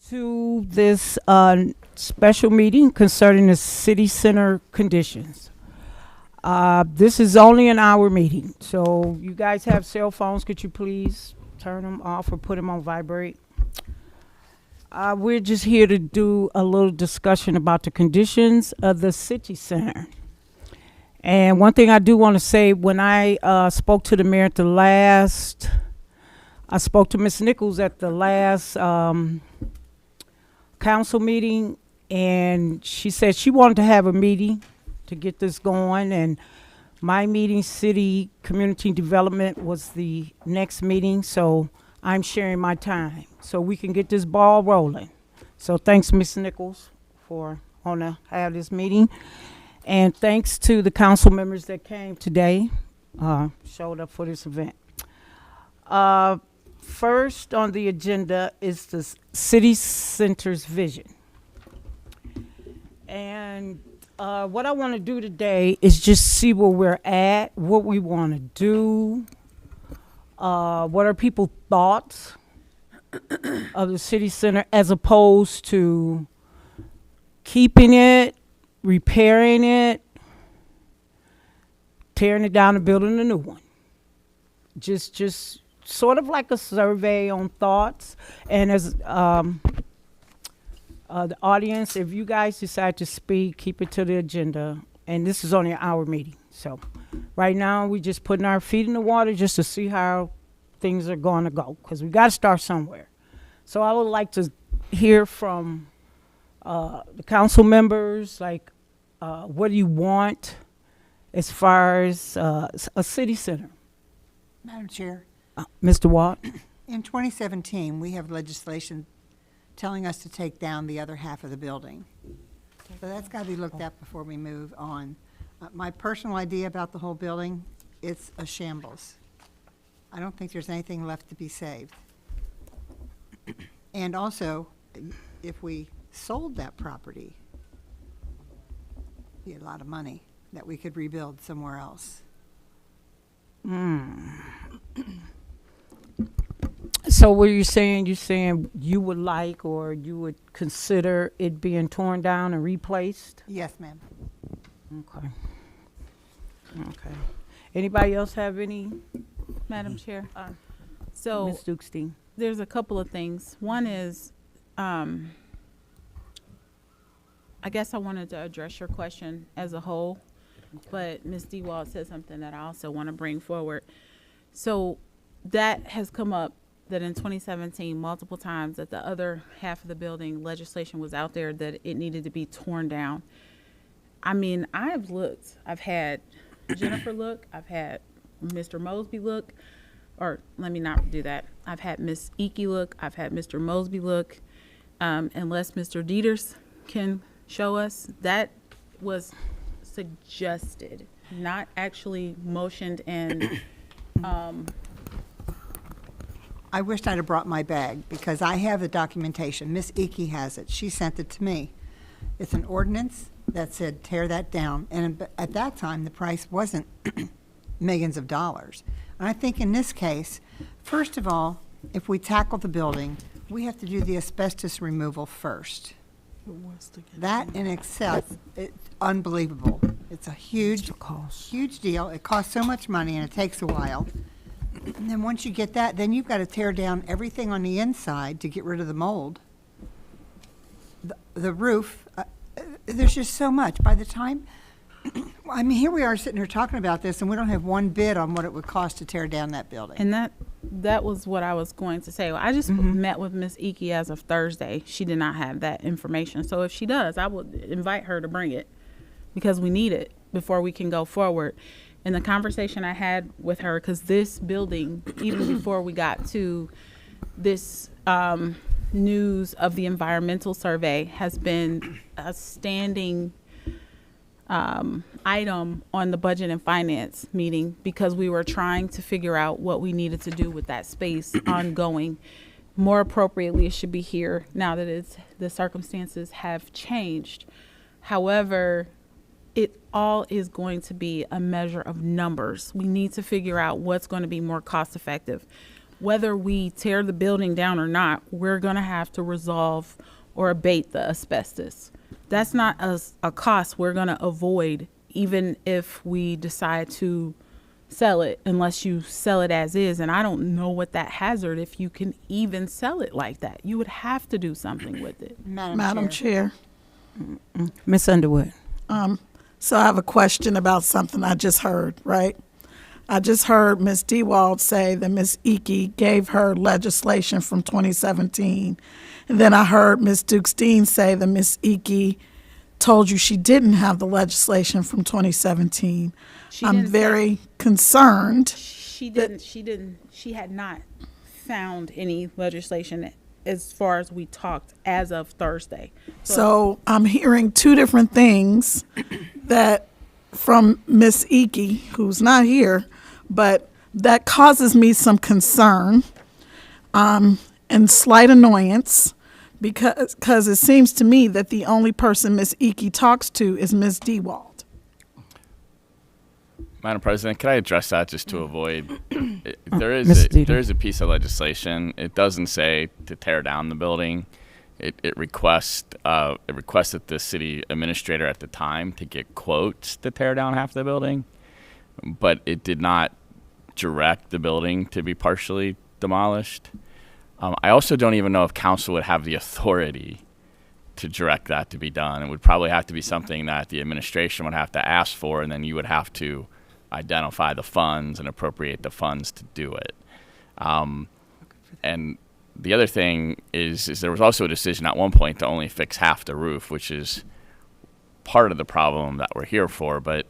to this special meeting concerning the city center conditions. This is only an hour meeting, so you guys have cell phones. Could you please turn them off or put them on vibrate? We're just here to do a little discussion about the conditions of the city center. And one thing I do want to say, when I spoke to the mayor at the last, I spoke to Ms. Nichols at the last council meeting, and she said she wanted to have a meeting to get this going. And my meeting, city community development, was the next meeting, so I'm sharing my time so we can get this ball rolling. So thanks, Ms. Nichols, for on to have this meeting. And thanks to the council members that came today, showed up for this event. First on the agenda is the city center's vision. And what I want to do today is just see where we're at, what we want to do, what are people's thoughts of the city center as opposed to keeping it, repairing it, tearing it down and building a new one. Just sort of like a survey on thoughts. And as the audience, if you guys decide to speak, keep it to the agenda. And this is only an hour meeting. So right now we just putting our feet in the water just to see how things are going to go, because we got to start somewhere. So I would like to hear from the council members, like what do you want as far as a city center? Madam Chair, Mr. Watt? in 2017, we have legislation telling us to take down the other half of the building. So that's got to be looked at before we move on. My personal idea about the whole building, it's a shambles. I don't think there's anything left to be saved. And also, if we sold that property, it'd be a lot of money that we could rebuild somewhere else. So what you're saying you would like, or you would consider it being torn down and replaced? Yes, ma'am. Okay. Anybody else have any? Madam Chair. So Ms. Dukestein. there's a couple of things. One is, I guess I wanted to address your question as a whole, but Ms. Dewald said something that I also want to bring forward. So that has come up, that in 2017, multiple times, that the other half of the building legislation was out there that it needed to be torn down. I mean, I've looked. I've had Jennifer look. I've had Mr. Mosby look. Or let me not do that. I've had Ms. Icky look. I've had Mr. Mosby look. Unless Mr. Dieters can show us, that was suggested, not actually motioned and I wished I'd have brought my bag, because I have the documentation. Miss Icky has it. She sent it to me. It's an ordinance that said tear that down. And at that time, the price wasn't millions of dollars. And I think in this case, first of all, if we tackle the building, we have to do the asbestos removal first. That in itself, it's unbelievable. It's a huge deal. It costs so much money, and it takes a while. And then once you get that, then you've got to tear down everything on the inside to get rid of the mold. The roof, there's just so much. By the time, I mean, here we are sitting here talking about this, and we don't have one bid on what it would cost to tear down that building. And that was what I was going to say. I just met with Miss Icky as of Thursday. She did not have that information. So if she does, I would invite her to bring it, because we need it before we can go forward. And the conversation I had with her, because this building, even before we got to this news of the environmental survey, has been a standing item on the budget and finance meeting, because we were trying to figure out what we needed to do with that space ongoing. More appropriately, it should be here now that the circumstances have changed. However, it all is going to be a measure of numbers. We need to figure out what's going to be more cost effective. whether we tear the building down or not, we're going to have to resolve or abate the asbestos. That's not a cost we're going to avoid, even if we decide to sell it, unless you sell it as is. And I don't know what that hazard, if you can even sell it like that. You would have to do something with it. Madam Chair. Ms. Underwood. So I have a question about something I just heard, right? I just heard Ms. Dewald say that Ms. Icky gave her legislation from 2017. And then I heard Ms. Dukes-Dean say that Ms. Icky told you she didn't have the legislation from 2017. I'm very concerned. She had not found any legislation as far as we talked as of Thursday. So I'm hearing two different things that from Ms. Icky, who's not here, but that causes me some concern and slight annoyance because it seems to me that the only person Ms. Icky talks to is Ms. Dewald. Madam President, can I address that just to avoid? There is a piece of legislation. It doesn't say to tear down the building. It requested the city administrator at the time to get quotes to tear down half the building, but it did not direct the building to be partially demolished. I also don't even know if council would have the authority to direct that to be done. It would probably have to be something that the administration would have to ask for, and then you would have to identify the funds and appropriate the funds to do it. And the other thing is there was also a decision at one point to only fix half the roof, which is part of the problem that we're here for. But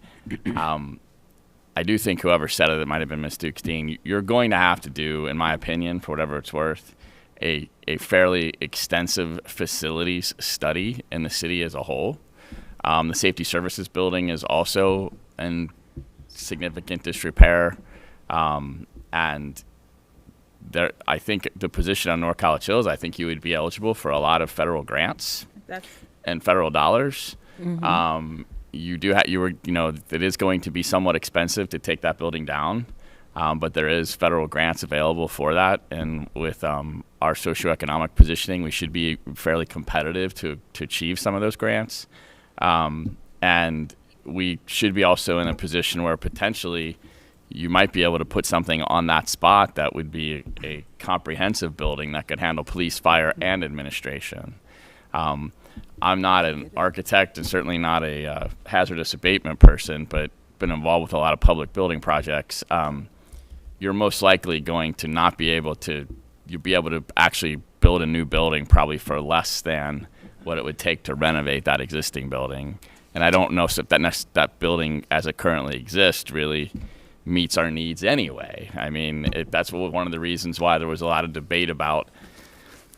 I do think whoever said it might have been Ms. Dukes-Dean. You're going to have to do, in my opinion, for whatever it's worth, a fairly extensive facilities study in the city as a whole. The safety services building is also in significant disrepair, and there, I think the position on North College Hills, I think you would be eligible for a lot of federal grants and federal dollars. Mm-hmm. It is going to be somewhat expensive to take that building down, but there is federal grants available for that, and with our socioeconomic positioning, we should be fairly competitive to achieve some of those grants, and we should be also in a position where potentially you might be able to put something on that spot that would be a comprehensive building that could handle police, fire, and administration. I'm not an architect and certainly not a hazardous abatement person, but been involved with a lot of public building projects. You're most likely going to not be able to, you'll be able to actually build a new building probably for less than what it would take to renovate that existing building. And I don't know if that building as it currently exists really meets our needs anyway. I mean, that's one of the reasons why there was a lot of debate about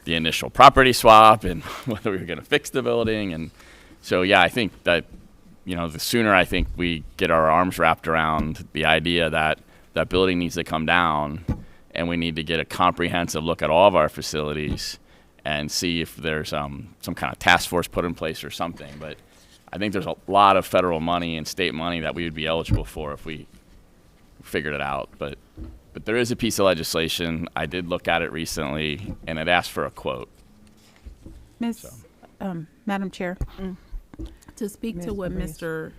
the initial property swap and whether we were going to fix the building. And so, yeah, I think that, the sooner I think we get our arms wrapped around the idea that that building needs to come down and we need to get a comprehensive look at all of our facilities and see if there's some kind of task force put in place or something. But I think there's a lot of federal money and state money that we would be eligible for if we figured it out. But there is a piece of legislation. I did look at it recently, and it asked for a quote. Madam Chair, to speak to what Mr.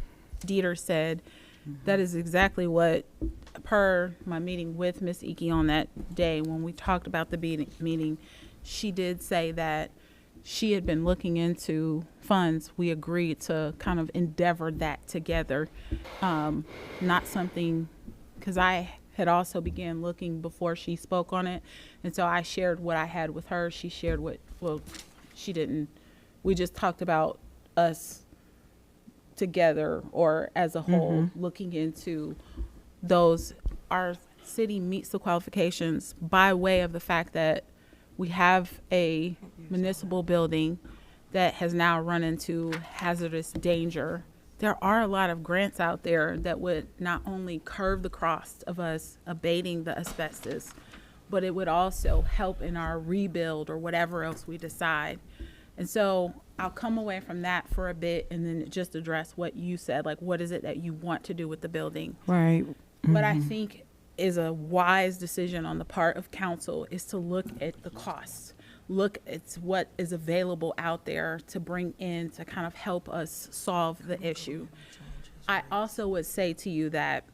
Dieter said, that is exactly what, per my meeting with Ms. Icky on that day when we talked about the meeting, she did say that she had been looking into funds. We agreed to kind of endeavor that together. Not something, because I had also began looking before she spoke on it. And so I shared what I had with her. She shared she didn't. We just talked about us together or as a whole, looking into those. Our city meets the qualifications by way of the fact that we have a municipal building that has now run into hazardous danger. There are a lot of grants out there that would not only curve the cost of us abating the asbestos, but it would also help in our rebuild or whatever else we decide. And so I'll come away from that for a bit and then just address what you said, like what is it that you want to do with the building? Right. But I think is a wise decision on the part of council is to look at the costs, look at what is available out there to bring in to kind of help us solve the issue. I also would say to you that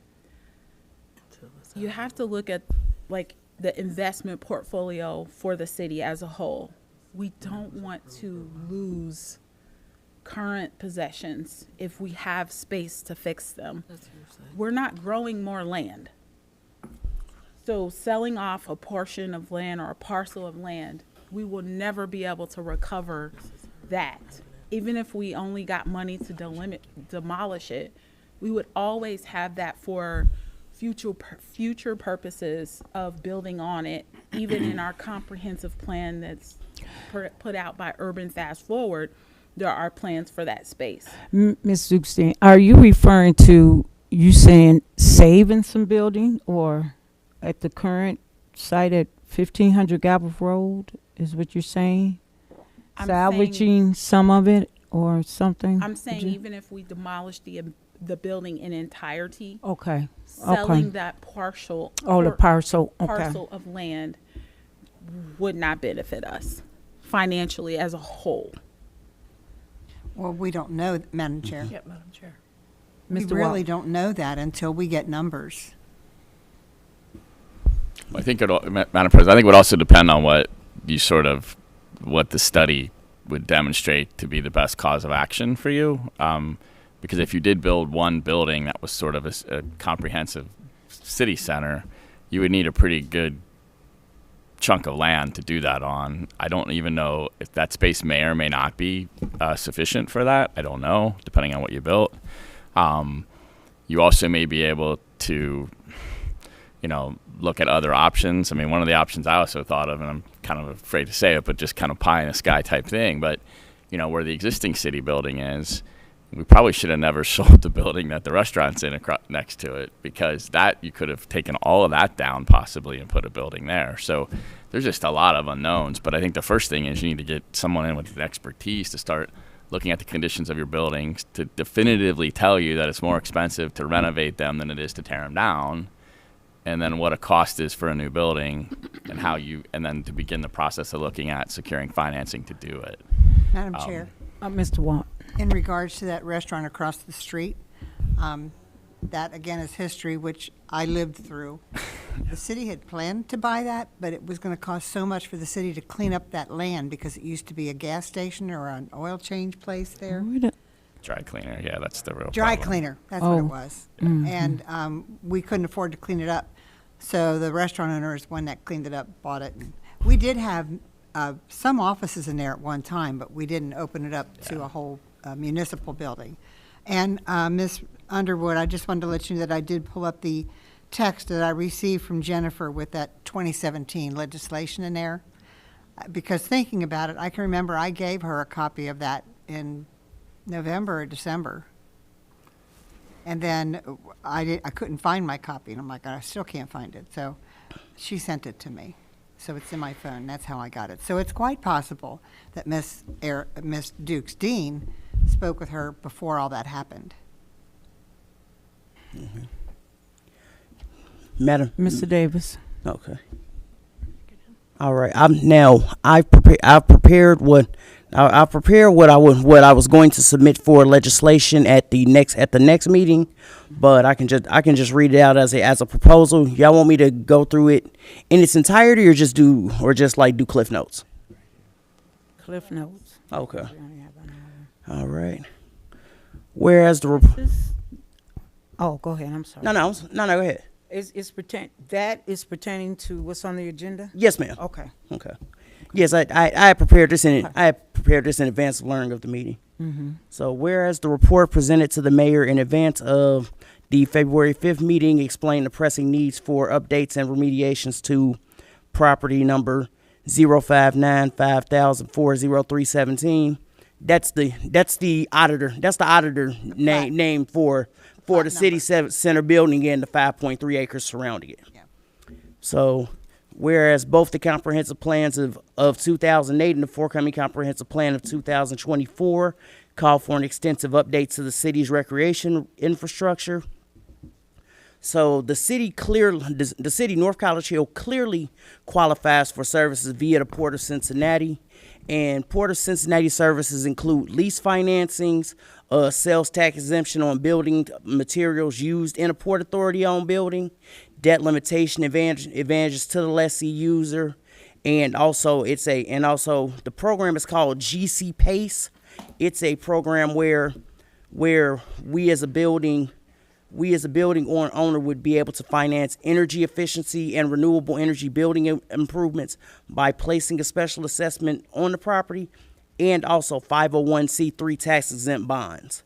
you have to look at like the investment portfolio for the city as a whole. We don't want to lose current possessions if we have space to fix them. We're not growing more land. So selling off a portion of land or a parcel of land, we will never be able to recover that. Even if we only got money to demolish it, we would always have that for future purposes of building on it, even in our comprehensive plan that's put out by Urban Fast Forward. There are plans for that space. Ms. Zuckstein, are you referring to you saying saving some building or at the current site at 1500 Galbraith Road is what you're saying? I'm Salvaging some of it or something? I'm saying even if we demolish the building in entirety, Okay. selling that partial The parcel. Okay. parcel of land would not benefit us financially as a whole. Well, we don't know, Madam Chair. Yep, Madam Chair. We Mr. really Watt. don't know that until we get numbers. I think Madam President, I think it would also depend on what the study would demonstrate to be the best cause of action for you. Because if you did build one building that was sort of a comprehensive city center, you would need a pretty good chunk of land to do that on. I don't even know if that space may or may not be sufficient for that. I don't know, depending on what you built. You also may be able to, look at other options. I mean, one of the options I also thought of, and I'm kind of afraid to say it, but just kind of pie in the sky type thing. But, where the existing city building is, we probably should have never sold the building that the restaurant's in next to it, because that you could have taken all of that down possibly and put a building there. So there's just a lot of unknowns. But I think the first thing is you need to get someone in with the expertise to start looking at the conditions of your buildings to definitively tell you that it's more expensive to renovate them than it is to tear them down, and then what a cost is for a new building, and then to begin the process of looking at securing financing to do it. Madam Chair, Mr. Watt. in regards to that restaurant across the street, that again is history which I lived through. The city had planned to buy that, but it was going to cost so much for the city to clean up that land because it used to be a gas station or an oil change place there. Dry cleaner, yeah, that's the real Dry problem. cleaner, that's what it Oh. was. And we couldn't afford to clean it up. So the restaurant owner is one that cleaned it up, bought it. We did have some offices in there at one time, but we didn't open it up to a whole municipal building. And Ms. Underwood, I just wanted to let you know that I did pull up the text that I received from Jennifer with that 2017 legislation in there. Because thinking about it, I can remember I gave her a copy of that in November or December. And then I couldn't find my copy, and I'm like, I still can't find it. So she sent it to me. So it's in my phone. That's how I got it. So it's quite possible that Miss Dukes Dean spoke with her before all that happened. Madam. Mr. Davis. Okay. All right. I've prepared what I was going to submit for legislation at the next meeting, but I can just read it out as a proposal. Y'all want me to go through it in its entirety or just do Cliff Notes? Cliff Notes. Okay. All right. Whereas the Go ahead. I'm sorry. no, go ahead. That is pertaining to what's on the agenda? Yes, ma'am. Okay. Okay. Yes, I had prepared this in advance of learning of the meeting. Mm-hmm. So whereas the report presented to the mayor in advance of the February 5th meeting explained the pressing needs for updates and remediations to property number 05950040317. That's the auditor name for the city center building and the 5.3 acres surrounding it. Yeah. So whereas both the comprehensive plans of 2008 and the forthcoming comprehensive plan of 2024 call for an extensive update to the city's recreation infrastructure. So the city North College Hill clearly qualifies for services via the Port of Cincinnati. And Port of Cincinnati services include lease financings, sales tax exemption on building materials used in a Port Authority owned building, debt limitation advantages to the lessee user, and also the program is called GC PACE. It's a program where we as a building owner would be able to finance energy efficiency and renewable energy building improvements by placing a special assessment on the property, and also 501c3 tax exempt bonds.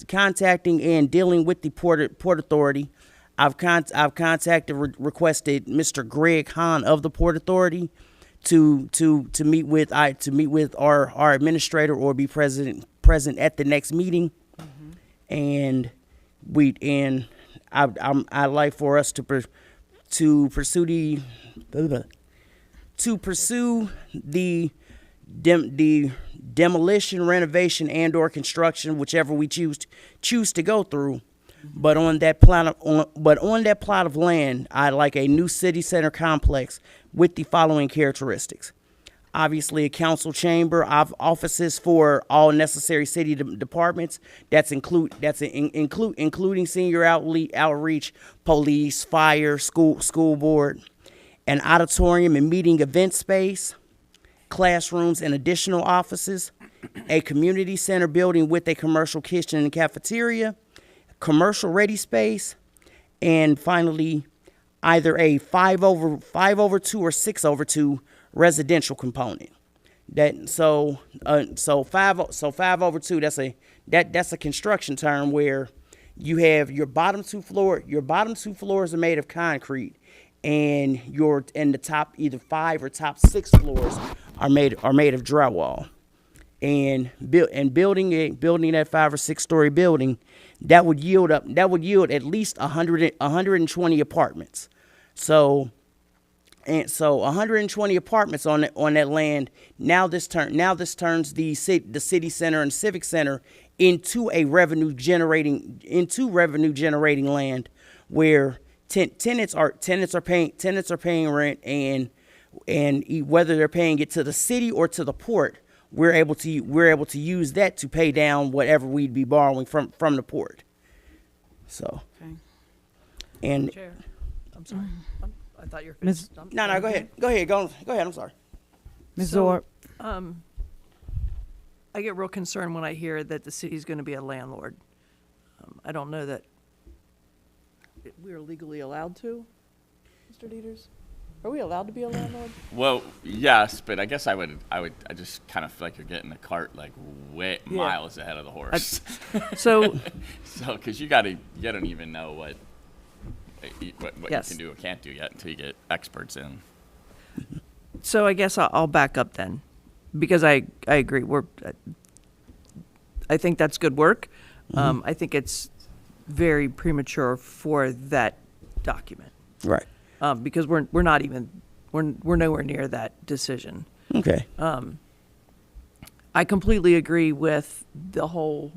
Contacting and dealing with the Port Authority, I've requested Mr. Greg Hahn of the Port Authority to meet with our administrator or be present at the next meeting, and I'd like for us to pursue the demolition, renovation, and or construction, whichever we choose to go through. But on that plot of land, I'd like a new city center complex with the following characteristics: obviously, a council chamber, offices for all necessary city departments. Including senior outreach, police, fire, school board, an auditorium and meeting event space, classrooms and additional offices, a community center building with a commercial kitchen and cafeteria, commercial ready space, and finally, either a 5/2 or 6/2 residential component. So 5/2. That's a construction term where you have your bottom two floors are made of concrete, and the top either 5 or top 6 floors are made of drywall. And building that 5 or 6 story building, that would yield at least 120 apartments. So 120 apartments on that land. Now this turns the city center and civic center into revenue generating land, where tenants are paying rent, and whether they're paying it to the city or to the port, we're able to use that to pay down whatever we'd be borrowing from the port. So, Okay. and Chair. I'm sorry. I thought you were Ms. finished. no, go ahead. Go ahead. I'm sorry. Ms. So- Zorb, I get real concerned when I hear that the city's going to be a landlord. I don't know that we're legally allowed to, Mr. Dieters? Are we allowed to be a landlord? Well, yes, but I guess I just kind of feel like you're getting the cart like way miles ahead of the horse. So, So, because you don't even know what Yes. you can do or can't do yet until you get experts in. so I guess I'll back up then, because I agree. I think that's good work. I think it's very premature for that document, Right. because we're nowhere near that decision. Okay. I completely agree with the whole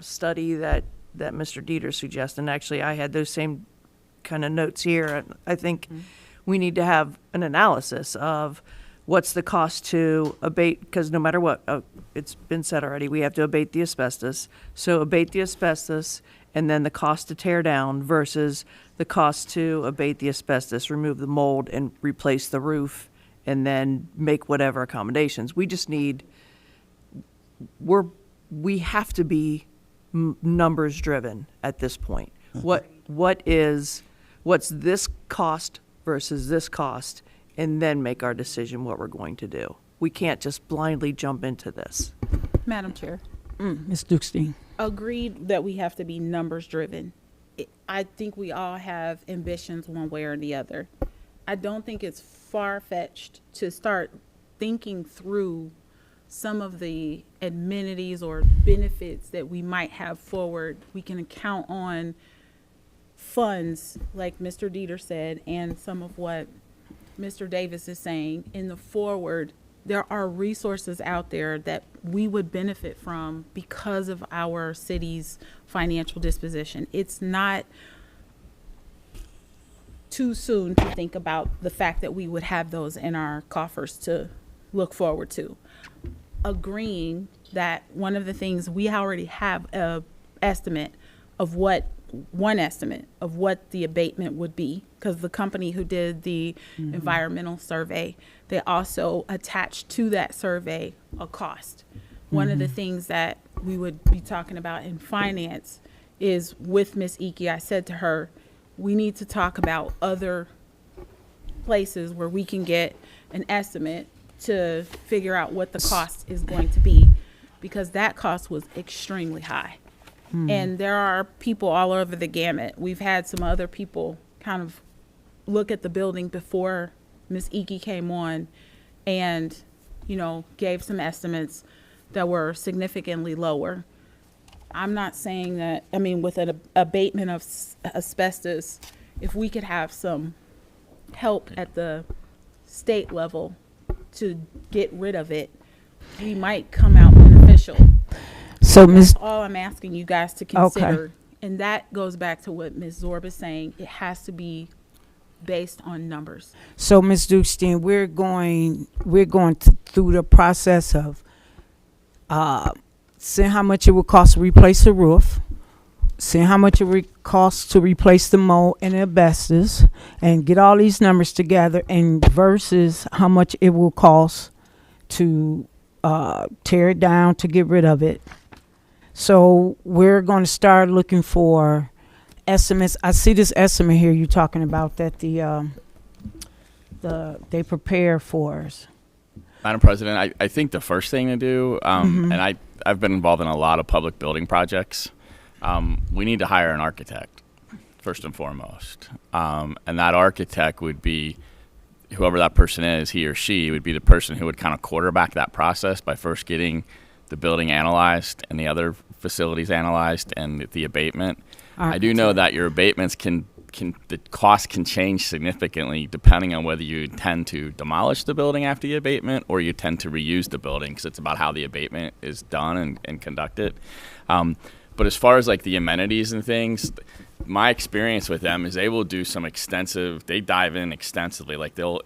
study that Mr. Dieter suggested. And actually, I had those same kind of notes here. I think we need to have an analysis of what's the cost to abate, because no matter what, it's been said already, we have to abate the asbestos. So abate the asbestos, and then the cost to tear down versus the cost to abate the asbestos, remove the mold, and replace the roof, and then make whatever accommodations. We just need, we have to be numbers driven at this point. What's this cost versus this cost, and then make our decision what we're going to do. We can't just blindly jump into this. Madam Chair. Ms. Dukestein. Agreed that we have to be numbers driven. I think we all have ambitions one way or the other. I don't think it's far-fetched to start thinking through some of the amenities or benefits that we might have forward. We can count on funds, like Mr. Dieter said, and some of what Mr. Davis is saying in the forward there are resources out there that we would benefit from because of our city's financial disposition. It's not too soon to think about the fact that we would have those in our coffers to look forward to. Agreeing that one of the things we already have a estimate of one estimate of what the abatement would be, because the company who did the environmental survey, they also attached to that survey a cost. One of the things that we would be talking about in finance is with Ms. Iki, I said to her, we need to talk about other places where we can get an estimate to figure out what the cost is going to be, because that cost was extremely high. And there are people all over the gamut. We've had some other people kind of look at the building before Ms. Iki came on and, you know, gave some estimates that were significantly lower. I'm not saying that, I mean, with an abatement of asbestos, if we could have some help at the state level to get rid of it, we might come out beneficial. So, Ms. All I'm asking you guys to consider, and that goes back to what Ms. Zorb is saying, it has to be based on numbers. So, Ms. Dukestein, we're going through the process of seeing how much it would cost to replace the roof, seeing how much it would cost to replace the mold and the asbestos, and get all these numbers together, and versus how much it will cost to tear it down, to get rid of it. So we're going to start looking for estimates. I see this estimate here you're talking about that they prepare for us. Madam President, I think the first thing to do, and I've been involved in a lot of public building projects, we need to hire an architect, first and foremost. And that architect would be, whoever that person is, he or she, would be the person who would kind of quarterback that process by first getting the building analyzed and the other facilities analyzed and the abatement. I do know that your abatements the cost can change significantly depending on whether you intend to demolish the building after the abatement or you tend to reuse the building, because it's about how the abatement is done and conducted. But as far as like the amenities and things, my experience with them is they will do they dive in extensively. Like they'll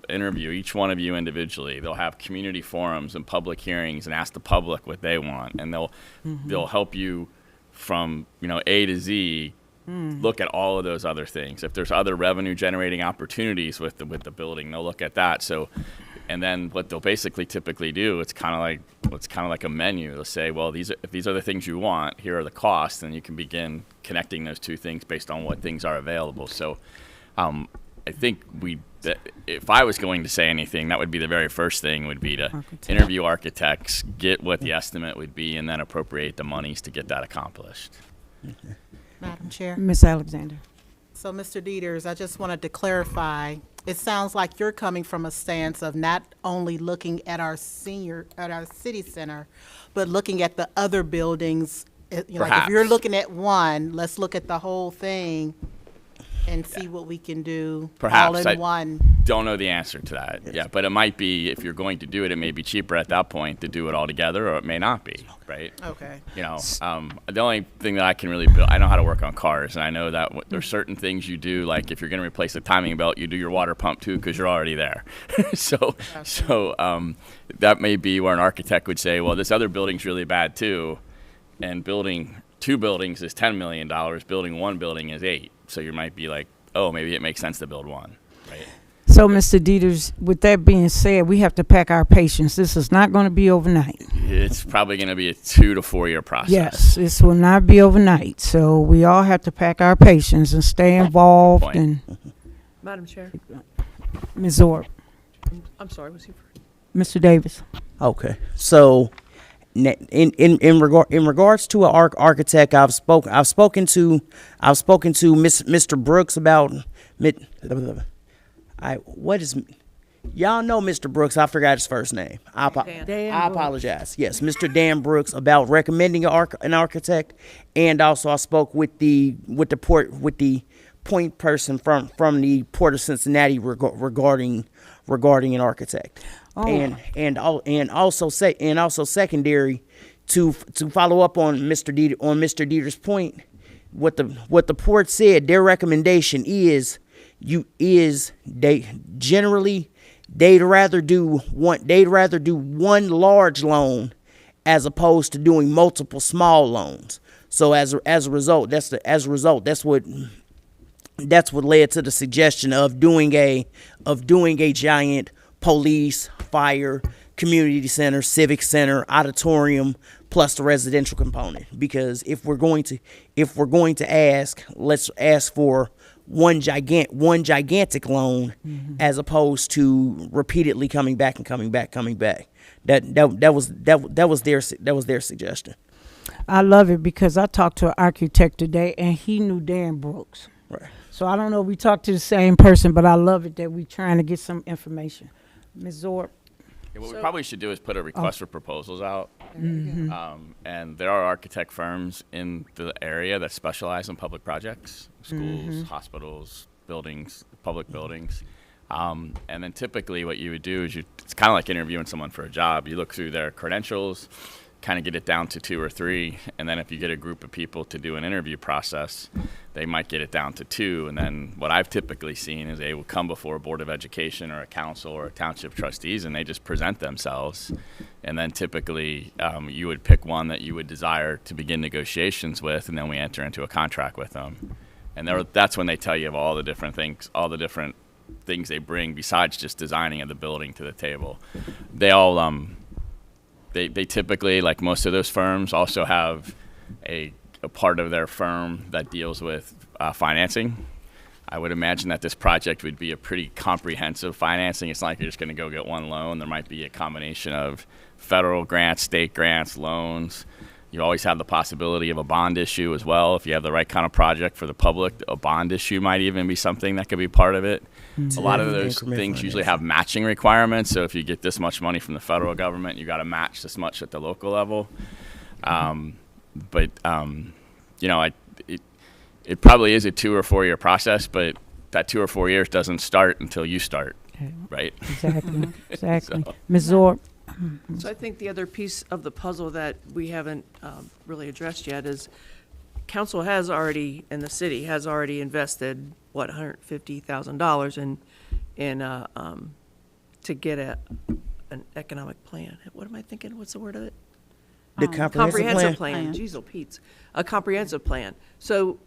interview each one of you individually. They'll have community forums and public hearings and ask the public what they want. And they'll help you from, A to Z, look at all of those other things. If there's other revenue generating opportunities with the building, they'll look at that. So, and then what they'll basically typically do, it's kind of like a menu. They'll say, well, if these are the things you want, here are the costs, and you can begin connecting those two things based on what things are available. So, I think if I was going to say anything, that would be the very first thing would be to interview architects, get what the estimate would be, and then appropriate the monies to get that accomplished. Madam Chair. Ms. Alexander. So, Mr. Dieters, I just wanted to clarify, it sounds like you're coming from a stance of not only looking at our city center, but looking at the other buildings. Like if you're looking at one, let's look at the whole thing and see what we can do all in one. Don't know the answer to that. Yes. Yeah, but it might be, if you're going to do it, it may be cheaper at that point to do it all together, or it may not be, right? Okay. The only thing that I can really build, I know how to work on cars, and I know that there's certain things you do, like if you're going to replace the timing belt, you do your water pump too, because you're already there. So that may be where an architect would say, well, this other building's really bad too, and building 2 buildings is $10 million, building 1 building is 8. So you might be like, oh, maybe it makes sense to build 1, right? So, Mr. Dieters, with that being said, we have to pack our patience. This is not going to be overnight. It's probably going to be a 2 to 4 year process. Yes, this will not be overnight. So we all have to pack our patience and stay involved. And Madam Chair, Ms. Zorb, I'm sorry, was he first? Mr. Davis. Okay, so in regards to an architect, I've spoken to Mr. Brooks about y'all know Mr. Brooks. I forgot his first name. I apologize. Yes, Mr. Dan Brooks, about recommending an architect, and also I spoke with the point person from the Port of Cincinnati regarding an architect. Oh. and also secondary to follow up on Mr. Dieter's point. What the port said, their recommendation is they'd rather do one large loan as opposed to doing multiple small loans. So as a result, that's what led to the suggestion of doing a giant police, fire, community center, civic center, auditorium, plus the residential component. Because if we're going to ask, let's ask for one gigantic loan, as opposed to repeatedly coming back. That was their suggestion. I love it because I talked to an architect today and he knew Dan Brooks. Right. So I don't know if we talked to the same person, but I love it that we're trying to get some information. Ms. Zorb? Yeah, what we probably should do is put a request for proposals out. And there are architect firms in the area that specialize in public projects, schools, hospitals, buildings, public buildings. And then typically what you would do is it's kind of like interviewing someone for a job. You look through their credentials, kind of get it down to 2 or 3, and then if you get a group of people to do an interview process, they might get it down to 2, and then what I've typically seen is they will come before a board of education or a council or a township trustees, and they just present themselves, and then typically you would pick one that you would desire to begin negotiations with, and then we enter into a contract with them, and that's when they tell you of all the different things they bring besides just designing of the building to the table. They all They typically, like most of those firms, also have a part of their firm that deals with financing. I would imagine that this project would be a pretty comprehensive financing. It's not like you're just going to go get one loan. There might be a combination of federal grants, state grants, loans. You always have the possibility of a bond issue as well. If you have the right kind of project for the public, a bond issue might even be something that could be part of it. A lot of those things usually have matching requirements. So if you get this much money from the federal government, you got to match this much at the local level. It probably is a 2 or 4 year process, but that 2 or 4 years doesn't start until you start, right? Exactly. Exactly. So- Ms. Zorb? So I think the other piece of the puzzle that we haven't really addressed yet is council has already, and the city has already invested, what, $150,000 to get an economic plan. What am I thinking? What's the word of it? The comprehensive plan. Jeez, oh, Pete's. A comprehensive plan. So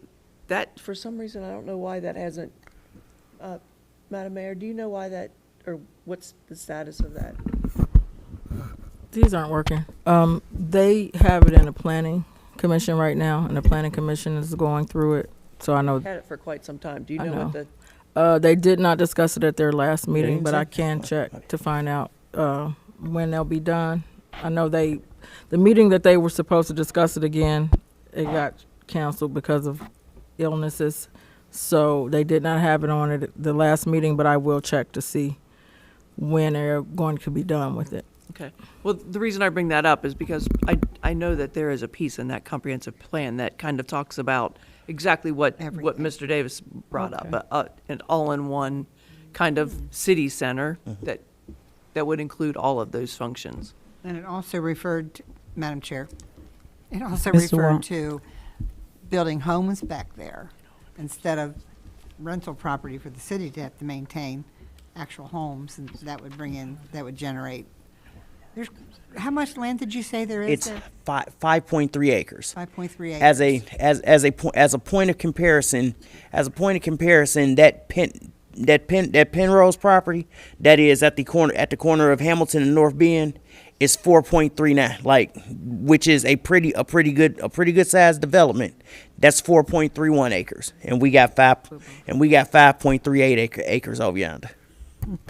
that, for some reason, I don't know why that hasn't, Madam Mayor, do you know why that, or what's the status of that? These aren't working. They have it in the planning commission right now, and the planning commission is going through it. So I know Had it for quite some time. Do you I know what know. the, they did not discuss it at their last meeting, but I can check to find out when they'll be done. I know the meeting that they were supposed to discuss it again, it got canceled because of illnesses. So they did not have it on at the last meeting, but I will check to see when they're going to be done with it. okay. Well, the reason I bring that up is because I know that there is a piece in that comprehensive plan that kind of talks about exactly what Everything. Mr. Davis brought up, an all-in-one kind of city center that would include all of those functions. And it also referred, Madam Chair, it also Mr. referred Wong. to building homes back there instead of rental property for the city to have to maintain actual homes, and that would generate. How much land did you say there is It's there? 5.3 acres. 5.3 acres. As a point of comparison, that Penrose property that is at the corner of Hamilton and North Bend is 4.39, which is a pretty good sized development. That's 4.31 acres, and we got 5.38 acres over yonder.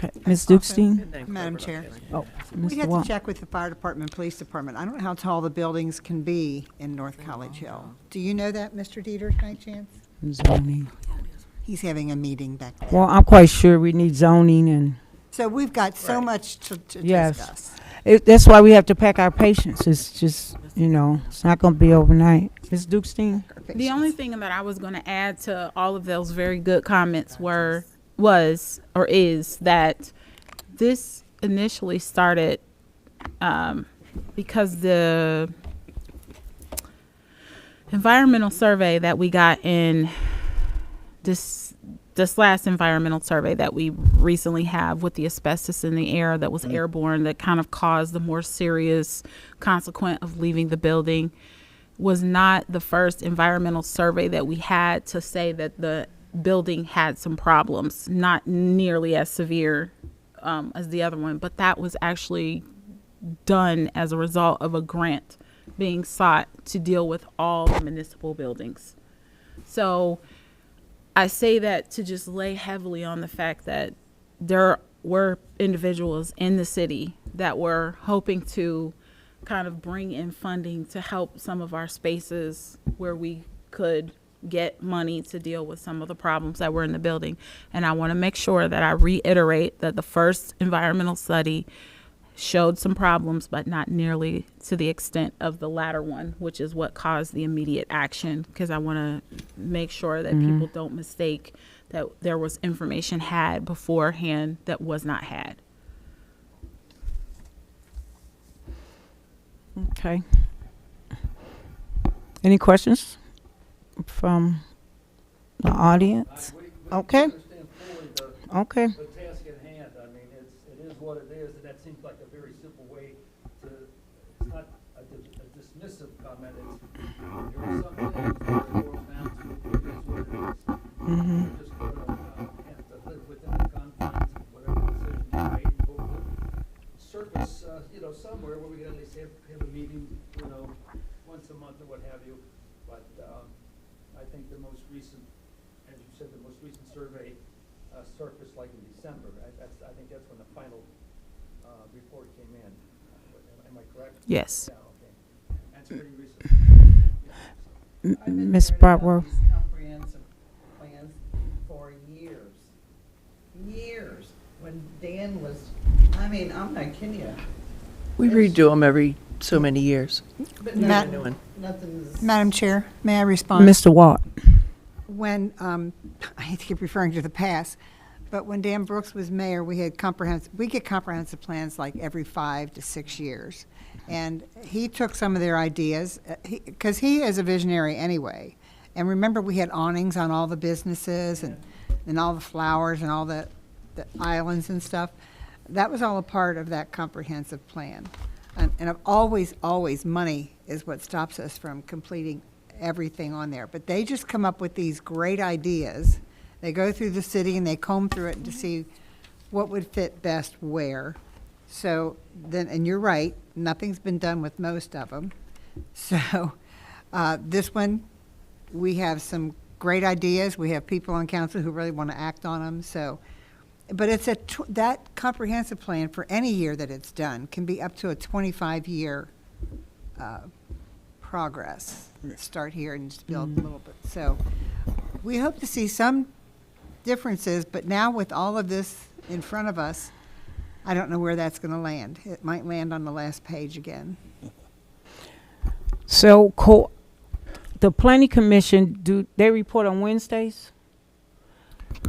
Okay. Ms. Dukestein? Madam Chair, Oh, we Mr. have to Wong. check with the fire department, police department. I don't know how tall the buildings can be in North College Hill. Do you know that, Mr. Dieter, by chance? Zoning. He's having a meeting back there. Well, I'm quite sure we need zoning and, So we've got so much to Yes. discuss. that's why we have to pack our patience. It's just, it's not going to be overnight. Ms. Dukestein? The only thing that I was going to add to all of those very good comments is that this initially started because the environmental survey that we got in this last environmental survey that we recently have with the asbestos in the air that was airborne, that kind of caused the more serious consequence of leaving the building, was not the first environmental survey that we had to say that the building had some problems, not nearly as severe as the other one, but that was actually done as a result of a grant being sought to deal with all the municipal buildings. So I say that to just lay heavily on the fact that there were individuals in the city that were hoping to kind of bring in funding to help some of our spaces where we could get money to deal with some of the problems that were in the building. And I want to make sure that I reiterate that the first environmental study showed some problems, but not nearly to the extent of the latter one, which is what caused the immediate action, because I want to make sure that people don't mistake that there was information had beforehand that was not had. Okay. Any questions from the audience? Okay. Okay. The task at hand, I mean, it is what it is, and that seems like a very simple way to, it's not a dismissive comment, there are some things that it boils down to, it is what it is. We're just gonna have to live within the confines of whatever decision you made, and hopefully surface, somewhere where we can at least have a meeting, once a month or what have you. But I think the most recent, as you said, the most recent survey surfaced like in December. I think that's when the final report came in. Am I correct? Yes. Yeah, okay. That's pretty recent. Ms. Bratworth. Comprehensive plans for years. Years. When Dan was, I'm not kidding you. We redo them every so many years. But Matt- nothing's. Madam Chair, may I respond? Mr. Watt. When, I hate to keep referring to the past, but when Dan Brooks was mayor, we get comprehensive plans like every 5 to 6 years. And he took some of their ideas, because he is a visionary anyway. And remember, we had awnings on all the businesses and all the flowers and all the islands and stuff. That was all a part of that comprehensive plan. And always, money is what stops us from completing everything on there. But they just come up with these great ideas. They go through the city and they comb through it to see what would fit best where. So then, and you're right, nothing's been done with most of them. So this one, we have some great ideas. We have people on council who really want to act on them. So, but it's that comprehensive plan for any year that it's done can be up to a 25-year progress. Start here and just build a little bit. So we hope to see some differences, but now with all of this in front of us, I don't know where that's going to land. It might land on the last page again. So, the planning commission, do they report on Wednesdays?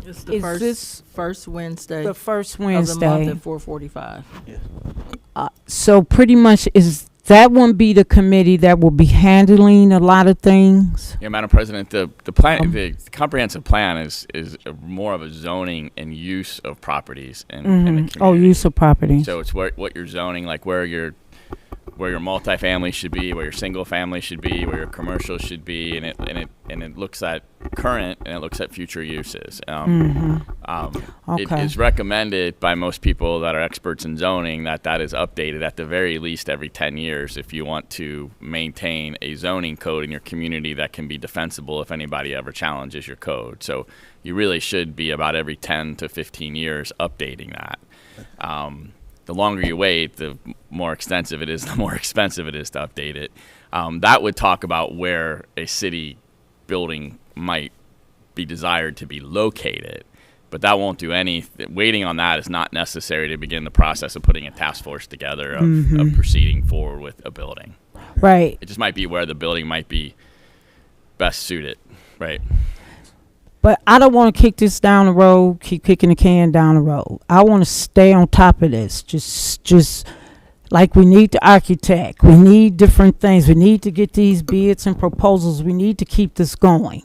It's the Is this first Wednesday the first of the month Wednesday? at 4:45. So pretty much, is that one be the committee that will be handling a lot of things? Yeah, Madam President, the the comprehensive plan is more of a zoning and use of properties in the community. Oh, use of property. So it's what you're zoning, like where your multifamily should be, where your single family should be, where your commercial should be, and it looks at current and it looks at future uses. It Okay. is recommended by most people that are experts in zoning that is updated at the very least every 10 years if you want to maintain a zoning code in your community that can be defensible if anybody ever challenges your code. So you really should be about every 10 to 15 years updating that. The longer you wait, the more extensive it is, the more expensive it is to update it. That would talk about where a city building might be desired to be located, but that won't do anything. Waiting on that is not necessary to begin the process of putting a task force together of proceeding forward with a building. Right. It just might be where the building might be best suited, right? But I don't want to kick this down the road, keep kicking the can down the road. I want to stay on top of this. Just like we need the architect, we need different things. We need to get these bids and proposals. We need to keep this going.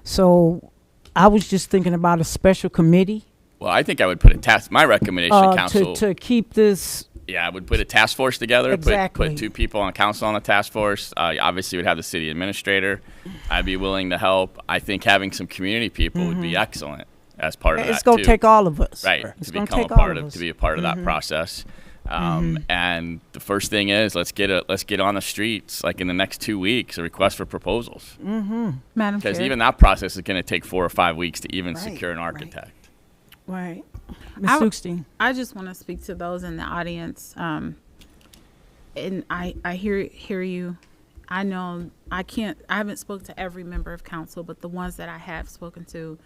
So I was just thinking about a special committee Well, I think I would put a task. My recommendation, council. to keep this. Yeah, I would put a task force together. Exactly. Put 2 people on council on the task force. Obviously, would have the city administrator. I'd be willing to help. I think having some community people would be excellent as part of that It's going too. to take all of us. Right, It's to gonna become a take part all of us. to be a part of that process. And the first thing is let's get on the streets like in the next 2 weeks a request for proposals, Madam because Chair. even that process is going to take 4 or 5 weeks to even Right, secure an right. architect. Right. Ms. I w- Hookstein. I just want to speak to those in the audience. And I hear you. I know I haven't spoken to every member of council, but the ones that I have spoken to,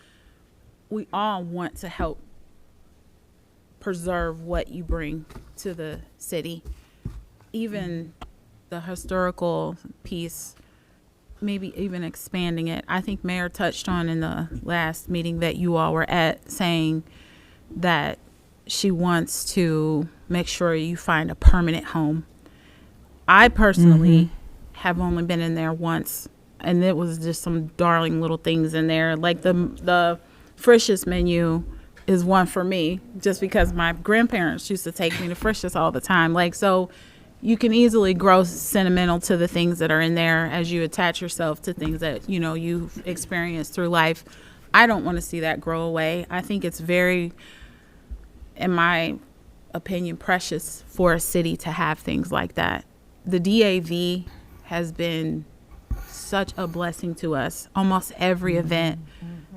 we all want to help preserve what you bring to the city. Even the historical piece, maybe even expanding it. I think Mayor touched on in the last meeting that you all were at, saying that she wants to make sure you find a permanent home. I personally have only been in there once, and it was just some darling little things in there. Like the Frisch's menu is one for me, just because my grandparents used to take me to Frisch's all the time. Like, so you can easily grow sentimental to the things that are in there as you attach yourself to things that, you know, you've experienced through life. I don't want to see that grow away. I think it's very, in my opinion, precious for a city to have things like that. The DAV has been such a blessing to us. Almost every event,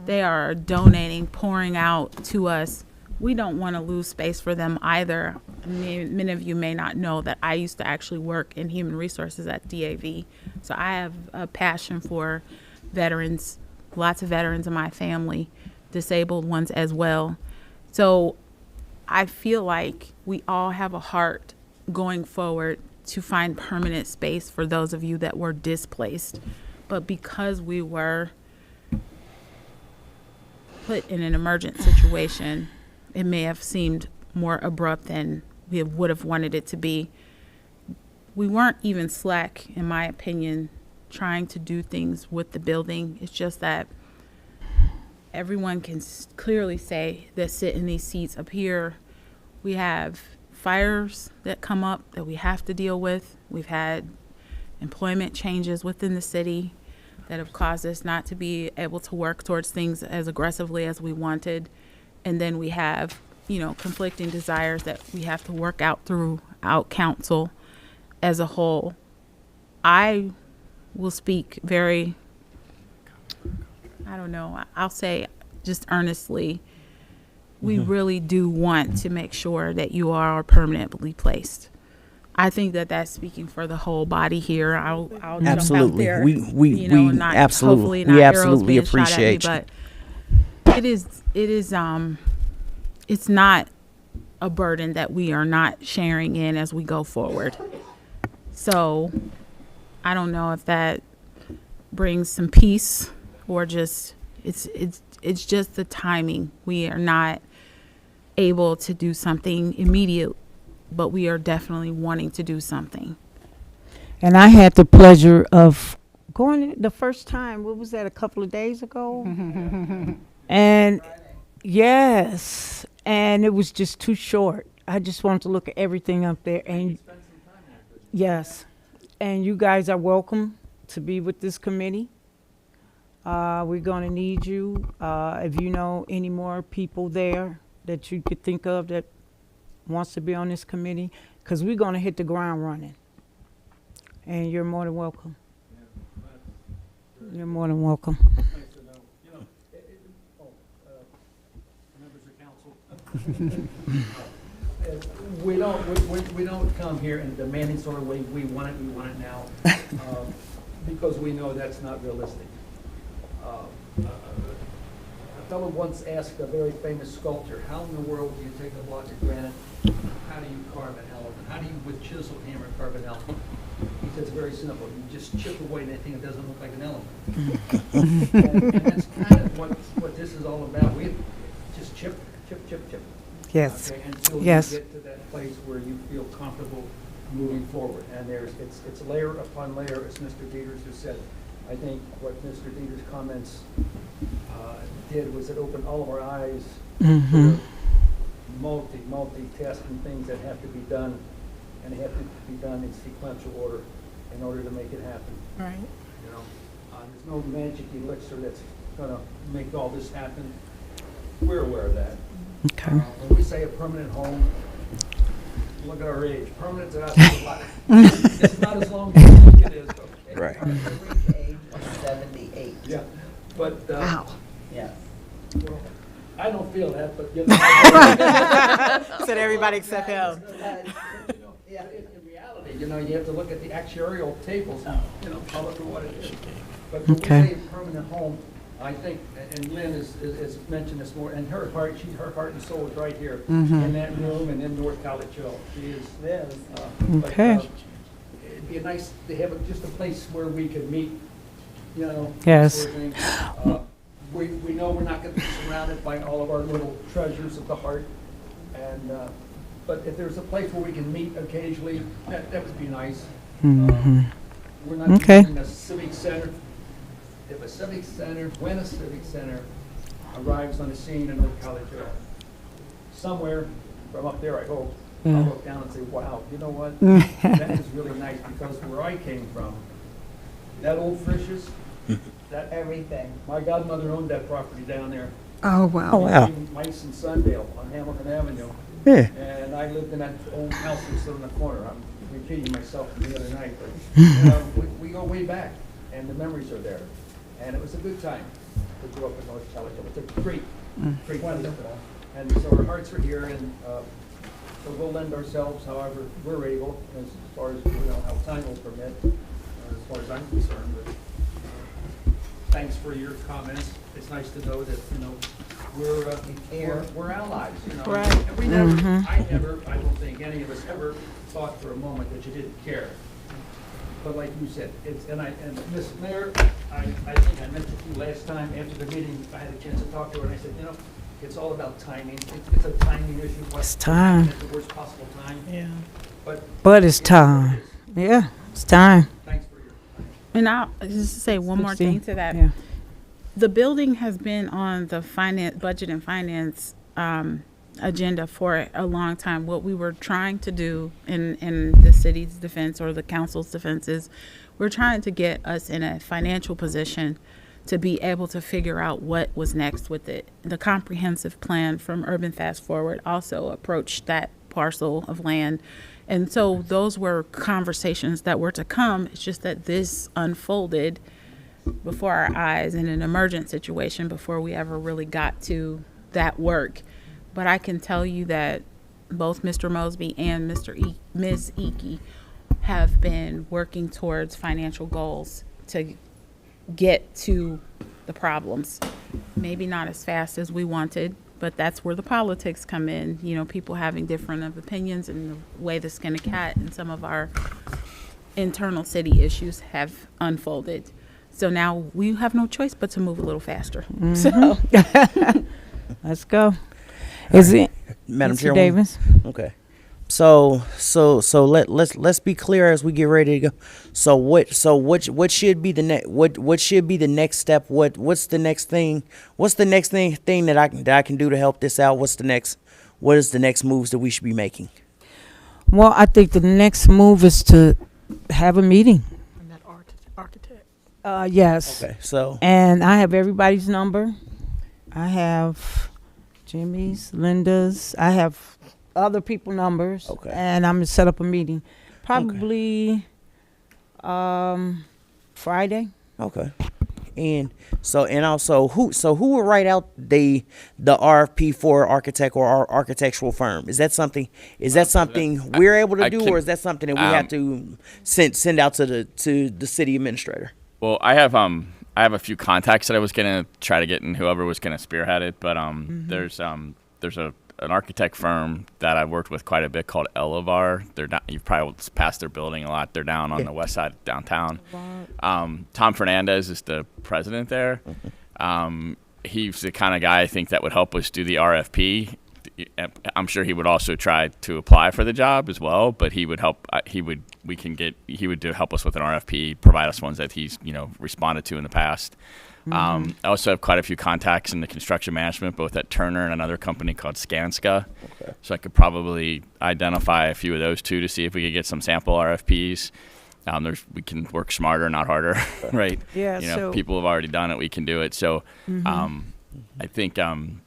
they are donating, pouring out to us. We don't want to lose space for them either. Many of you may not know that I used to actually work in human resources at DAV. So I have a passion for veterans, lots of veterans in my family, disabled ones as well. So I feel like we all have a heart going forward to find permanent space for those of you that were displaced. But because we were put in an emergent situation, it may have seemed more abrupt than we would have wanted it to be. We weren't even slack, in my opinion, trying to do things with the building. It's just that everyone can clearly say that sit in these seats up here, we have fires that come up that we have to deal with. We've had employment changes within the city that have caused us not to be able to work towards things as aggressively as we wanted. And then we have, you know, conflicting desires that we have to work out throughout council as a whole. I will speak very, I'll say just earnestly, we really do want to make sure that you are permanently placed. I think that that's speaking for the whole body here. I'll jump out Absolutely. there. We not, absolutely- hopefully we not arrows absolutely being shot at me, appreciate you. but it is it's not a burden that we are not sharing in as we go forward. So I don't know if that brings some peace or just it's just the timing. We are not able to do something immediate, but we are definitely wanting to do something. And I had the pleasure of going the first time, what was that, a couple of days ago? And yes, and it was just too short. I just wanted to look at everything up there. And yes, and you guys are welcome to be with this committee. We're going to need you. If you know any more people there that you could think of that wants to be on this committee, because we're going to hit the ground running. And you're more than welcome. You're more than welcome. Nice to know. You know, members of council. We don't come here in a demanding sort of way, we want it now, because we know that's not realistic. A fellow once asked a very famous sculptor, how in the world do you take a block of granite, how do you carve an elephant? How do you with chisel hammer carve an elephant? He it's very simple. You just chip away anything that doesn't look like an element. And that's kind of what this is all about. We just chip. Yes. Okay, until Yes. you get to that place where you feel comfortable moving forward. And it's layer upon layer, as Mr. Dieters has said. I think what Mr. Dieters' comments did was it opened all of our eyes to multitasking things that have to be done, and they have to be done in sequential order in order to make it happen. Right. You know, there's no magic elixir that's gonna make all this happen. We're aware of that. Okay. When we say a permanent home, look at our age. Permanent to us is a lot. It's not as long as you think it is. Okay? Right. Average age of 78. Yeah, but Wow. Yes. well, I don't feel that, but you know. Said everybody except him. You know, in reality, you know, you have to look at the actuarial tables, you know, call it for what it is. But when we Okay. say permanent home, I think, and Lynn is mentioned this more, and her heart and soul is right here in that room and in North College Hill. She is. But, Okay. it'd be nice to have just a place where we could meet, you know. Yes. sort of thing. We know we're not going to be surrounded by all of our little treasures of the heart, and but if there's a place where we can meet occasionally, that would be nice. We're not Okay. using a civic center. If a civic center, when a civic center arrives on the scene in North College Hill, somewhere from up there, I hope, I'll look down and say, wow, you know what? That is really nice, because where I came from, that old Frisch's, that Everything. my godmother owned that property down there. Oh, wow. Oh, wow. between Mice and Sundale on Hamilton Avenue. Yeah. And I lived in that old house that's in the corner. I'm repeating myself from the other night, but, you know, we go way back, and the memories are there. And it was a good time to grow up in North College. It was a great wonderful. And so our hearts are here, and so we'll lend ourselves however we're able, as far as, you know, how time will permit, as far as I'm concerned. But thanks for your comments. It's nice to know that, you know, we're allies, you know. Right. And we never, I don't think any of us ever thought for a moment that you didn't care. But like you said, and Ms. Mayor, I think I mentioned to you last time after the meeting, I had a chance to talk to her, and I said, you know, it's all about timing. It's a timing issue. It's time. At the worst possible time. Yeah. But it's time. Yeah, it's time. Thanks for your time. And I'll just say one more thing to that. Yeah. The building has been on the budget and finance agenda for a long time. What we were trying to do in the city's defense, or the council's defense, is we're trying to get us in a financial position to be able to figure out what was next with it. The comprehensive plan from Urban Fast Forward also approached that parcel of land. And so those were conversations that were to come. It's just that this unfolded before our eyes in an emergent situation before we ever really got to that work. But I can tell you that both Mr. Mosby and Ms. Icky have been working towards financial goals to get to the problems. Maybe not as fast as we wanted, but that's where the politics come in. You know, people having different opinions and the way the skin of cat and some of our internal city issues have unfolded. So now we have no choice but to move a little faster. So Let's go. Is it Madam Mr. Chairwoman? Davis? Okay. So let's be clear as we get ready to go. So what should be the next step? What's the next thing? What's the next thing that I can do to help this out? What is the next moves that we should be making? Well, I think the next move is to have a meeting. And that architect. Yes. Okay. So And I have everybody's number. I have Jimmy's, Linda's. I have other people numbers. Okay. And I'm gonna set up a meeting, probably Friday. okay. And also who would write out the RFP for architect or our architectural firm? Is that something we're able to I do, can- or is that something that we have to send out to the city administrator? Well, I have a few contacts that I was gonna try to get, and whoever was gonna spearhead it. But there's a an architect firm that I've worked with quite a bit called Elevar. They're down, you've probably passed their building a lot. They're down on the west side of downtown. Tom Fernandez is the president there. He's the kind of guy I think that would help us do the RFP. I'm sure he would also try to apply for the job as well, but he would help. He would help us with an RFP, provide us ones that he's responded to in the past. I also have quite a few contacts in the construction management, both at Turner and another company called Skanska. Okay. So I could probably identify a few of those two to see if we could get some sample RFPs. We can work smarter, not harder, right? Yeah. So people have already done it. We can do it. So I think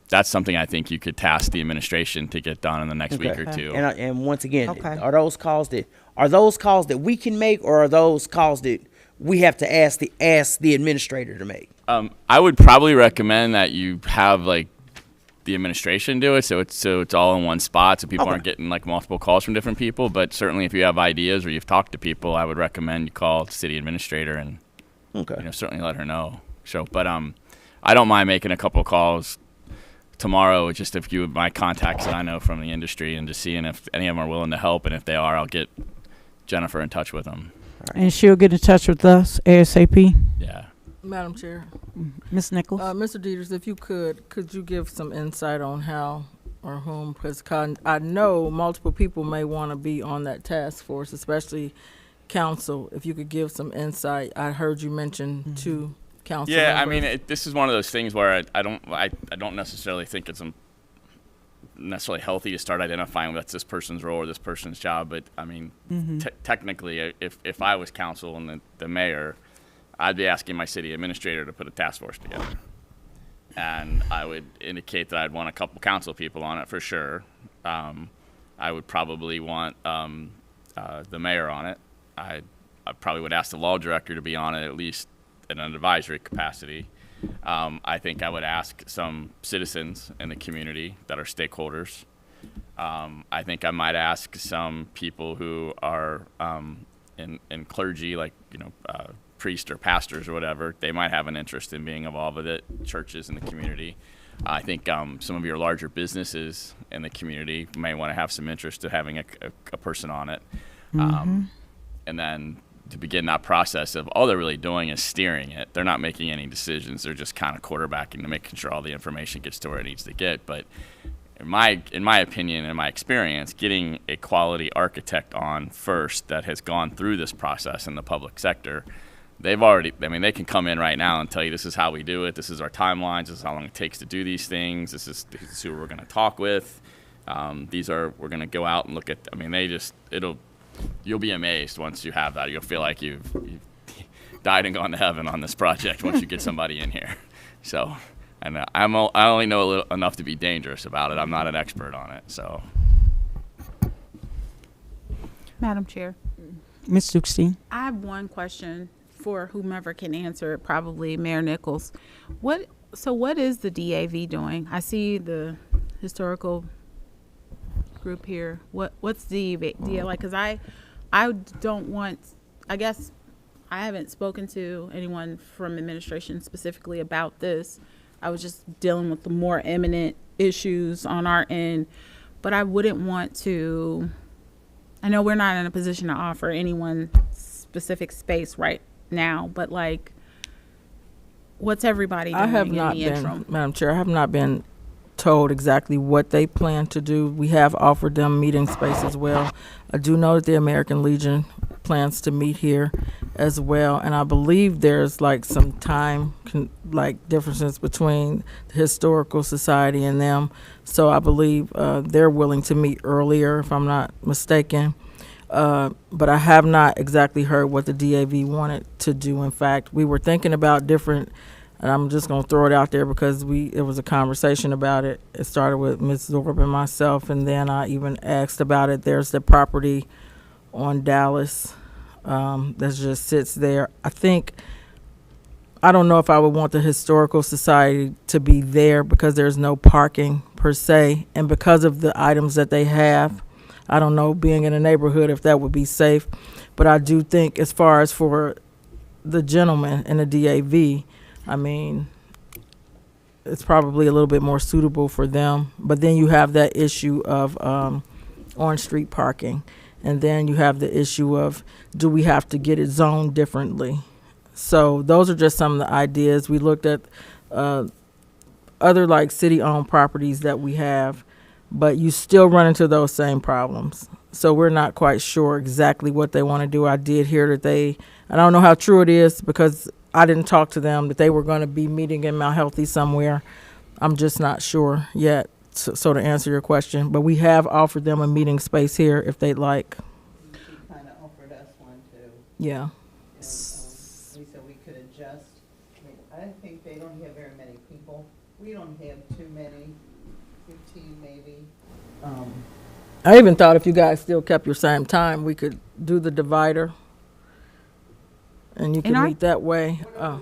that's something I think you could task the administration to get done in the next week or two. And once again, are those calls that we can make, or are those calls that we have to ask the administrator to make? I would probably recommend that you have the administration do it, so it's all in one spot, so people aren't getting multiple calls from different people. But certainly, if you have ideas or you've talked to people, I would recommend you call the city administrator and certainly let her know. So, but I don't mind making a couple of calls tomorrow with just a few of my contacts that I know from the industry and just seeing if any of them are willing to help, and if they are, I'll get Jennifer in touch with them. And she'll get in touch with us ASAP. Yeah. Madam Chair. Ms. Nichols? Mr. Dieters, if you could you give some insight on how or whom? Because I know multiple people may want to be on that task force, especially council. If you could give some insight. I heard you mention two council members. I mean, this is one of those things where I don't necessarily think it's necessarily healthy to start identifying that's this person's role or this person's job. But I mean, technically, if I was council and the mayor, I'd be asking my city administrator to put a task force together. And I would indicate that I'd want a couple council people on it for sure. I would probably want the mayor on it. I probably would ask the law director to be on it, at least in an advisory capacity. I think I would ask some citizens in the community that are stakeholders. I think I might ask some people who are in clergy, priests or pastors or whatever. They might have an interest in being involved with it, churches in the community. I think some of your larger businesses in the community may want to have some interest in having a person on it. And then to begin that process of all they're really doing is steering it. They're not making any decisions. They're just kind of quarterbacking to making sure all the information gets to where it needs to get. But in my opinion, in my experience, getting a quality architect on first that has gone through this process in the public sector, they can come in right now and tell you this is how we do it, this is our timelines, this is how long it takes to do these things, this is who we're going to talk with, we're going to go out and look at, you'll be amazed once you have that. You'll feel like you've died and gone to heaven on this project once you get somebody in here. So, and I only know enough to be dangerous about it. I'm not an expert on it, so. Madam Chair, Ms. Dukestein? I have one question for whomever can answer it, probably Mayor Nichols. What is the DAV doing? I see the historical group here. What's the DAV? Because I don't want, I guess I haven't spoken to anyone from administration specifically about this. I was just dealing with the more imminent issues on our end, but I wouldn't want to, I know we're not in a position to offer anyone specific space right now, but what's everybody doing in the interim? Madam Chair, I have not been told exactly what they plan to do. We have offered them meeting space as well. I do know that the American Legion plans to meet here as well, and I believe there's some time differences between the Historical Society and them, so I believe they're willing to meet earlier, if I'm not mistaken. But I have not exactly heard what the DAV wanted to do. In fact, we were thinking about different, and I'm just going to throw it out there because it was a conversation about it. It started with Ms. Zorb and myself, and then I even asked about it. There's the property on Dallas that just sits there. I don't know if I would want the Historical Society to be there because there's no parking per se, and because of the items that they have. I don't know, being in a neighborhood, if that would be safe. But I do think as far as for the gentleman in the DAV, it's probably a little bit more suitable for them. But then you have that issue of on-street parking. And then you have the issue of, do we have to get it zoned differently? So those are just some of the ideas. We looked at other like city-owned properties that we have, but you still run into those same problems. So we're not quite sure exactly what they want to do. I did hear that I don't know how true it is because I didn't talk to them, that they were going to be meeting in Mount Healthy somewhere. I'm just not sure yet. So to answer your question, but we have offered them a meeting space here if they'd like. She kind of offered us one too. Yeah. And, we said we could adjust. I mean, I think they don't have very many people. We don't have too many, 15 maybe. I even thought if you guys still kept your same time, we could do the divider. And you could And meet that way. Oh,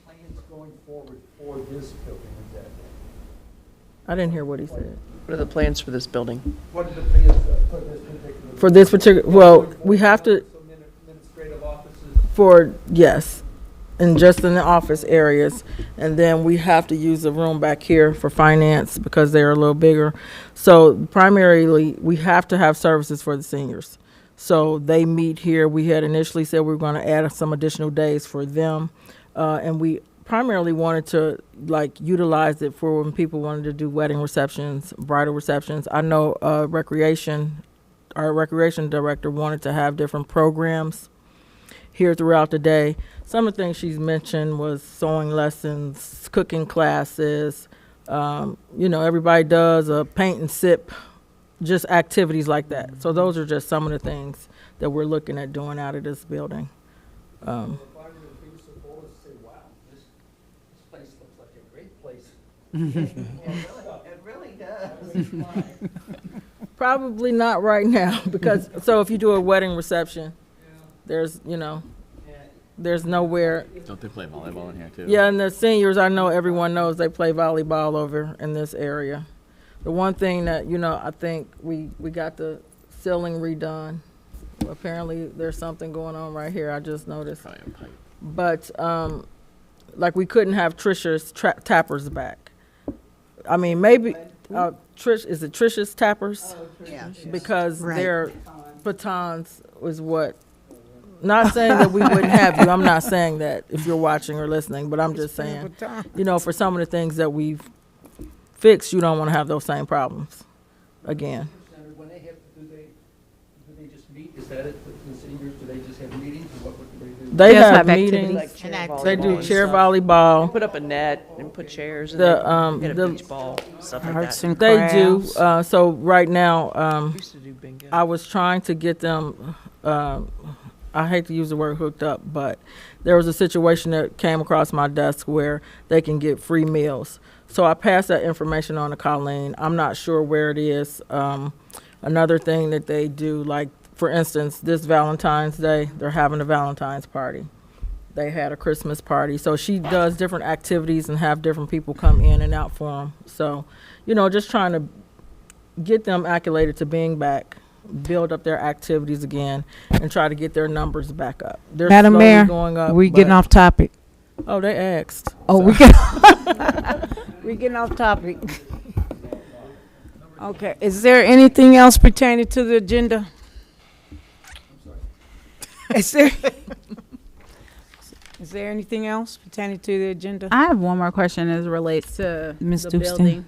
Plans going forward for this building exactly? I didn't hear what he said. What are the plans for this building? What are the plans for this particular? For this particular, well, we have to, So administrative offices, for, yes, and just in the office areas. And then we have to use the room back here for finance because they're a little bigger. So primarily, we have to have services for the seniors. So they meet here. We had initially said we were going to add some additional days for them. And we primarily wanted to like utilize it for when people wanted to do wedding receptions, bridal receptions. I know our recreation director wanted to have different programs here throughout the day. Some of the things she's mentioned was sewing lessons, cooking classes. Everybody does a paint and sip, just activities like that. So those are just some of the things that we're looking at doing out of this building. if I were to be so bold as to say, wow, this place looks like a great place. It really does. Probably not right now because, so if you do a wedding reception, there's nowhere. Don't they play volleyball in here too? Yeah, and the seniors, I know everyone knows they play volleyball over in this area. The one thing that, I think we got the ceiling redone. Apparently, there's something going on right here. I just noticed. Probably a pipe. But, like, we couldn't have Trisha's tappers back. I mean, maybe, is it Trisha's tappers? Yeah. Because Right. their batons was what, not saying that we wouldn't have you. I'm not saying that if you're watching or listening, but I'm just saying, for some of the things that we've fixed, you don't want to have those same problems again. And when they have, do they just meet? Is that it, the seniors, do they just have meetings, or what do they do? They Yes, have have meetings. Like chair They volleyball do and chair stuff. volleyball. Put up a net and put chairs and The, then get a the- beach ball, stuff like Arts that. and They do. crafts. So right now, We used to do bingo. I was trying to get them, I hate to use the word hooked up, but there was a situation that came across my desk where they can get free meals. So I passed that information on to Colleen. I'm not sure where it is. Another thing that they do, like, for instance, this Valentine's Day, they're having a Valentine's party. They had a Christmas party. So she does different activities and have different people come in and out for them. So, just trying to get them acclimated to being back, build up their activities again, and try to get their numbers back up. They're Madam slowly Mayor, going up, we getting but- off topic. Oh, they asked. Oh, we we getting off topic. Okay, is there anything else pertaining to the agenda? Is there anything else pertaining to the agenda? I have one more question as it relates to Ms. the Dustin. building.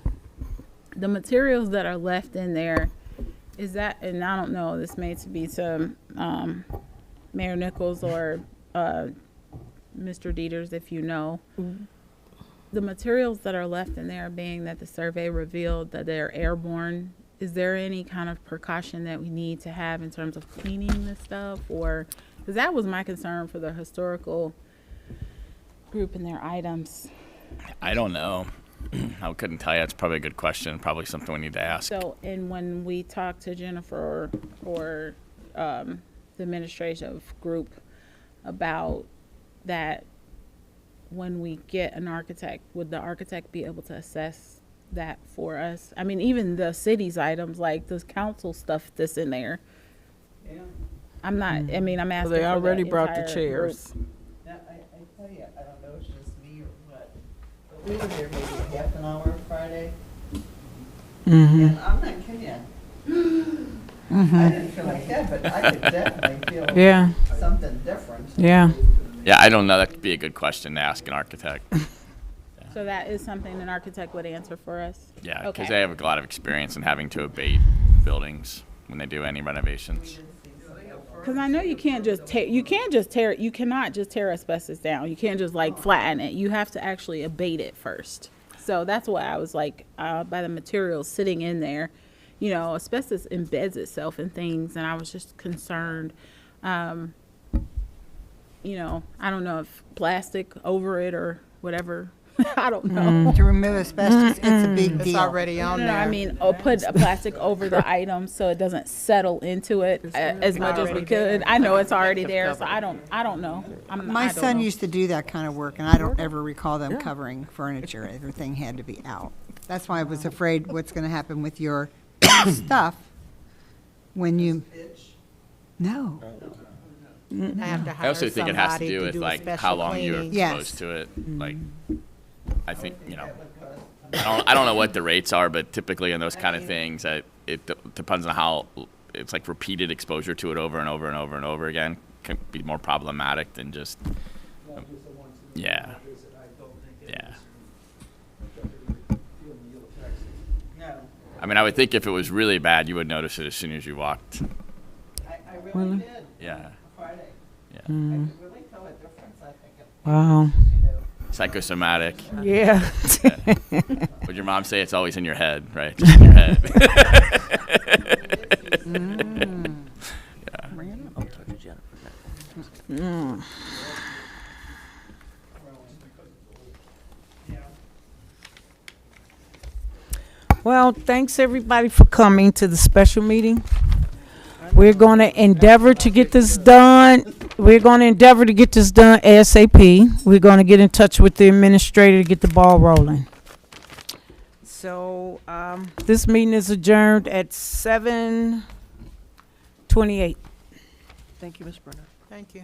The materials that are left in there, is that, and I don't know, this may to be to Mayor Nichols or Mr. Dieters, if you know. The materials that are left in there, being that the survey revealed that they're airborne, is there any kind of precaution that we need to have in terms of cleaning this stuff? Or, because that was my concern for the historical group and their items. I don't know. I couldn't tell you. It's probably a good question. Probably something we need to ask. So, and when we talk to Jennifer or the administrative group about that, when we get an architect, would the architect be able to assess that for us? I mean, even the city's items, like the council stuff that's in there. I'm not, I mean, I'm So asking they for already the brought the entire chairs. group. Now, I tell you, I don't know if it's just me or what, but we were there maybe half an hour Friday, Mm-hmm. and I'm not kidding you. I didn't feel like that, but I could definitely feel Yeah. something different. Yeah. Yeah, I don't know. That could be a good question to ask an architect. So that is something an architect would answer for us? Yeah, because Okay. they have a lot of experience in having to abate buildings when they do any renovations. Because I know you can't just tear. You cannot just tear asbestos down. You can't just like flatten it. You have to actually abate it first. So that's why I was like, by the materials sitting in there, you know, asbestos embeds itself in things, and I was just concerned. You know, I don't know if plastic over it or whatever. I don't know. To remove asbestos, it's a big It's deal. already on No, there. I mean, put a plastic over the item so it doesn't settle into it as much as we could. I know it's already there, so I don't know. My I don't son know. used to do that kind of work, and I don't ever recall them covering furniture. Everything had to be out. That's why I was afraid what's going to happen with your stuff when you, no. I have to I hire also think it has to somebody do with do a like special how long you're cleaning. Yes. exposed to it. Like, I think I don't know what the rates are, but typically in those kind of things, depends on how it's like repeated exposure to it over and over and over and over again can be more problematic than just yeah. Yeah. No, I mean, I would think if it was really bad, you would notice it as soon as you walked. I really did. Yeah. Friday. Yeah. I could really tell a difference, I think. Wow. You know, Psychosomatic. Yeah. Would your mom say it's always in your head, right? Just in your head. Well, thanks everybody for coming to the special meeting. We're going to endeavor to get this done. We're going to endeavor to get this done ASAP. We're going to get in touch with the administrator to get the ball rolling. So, this meeting is adjourned at 7:28. Thank you, Ms. Brenner. Thank you.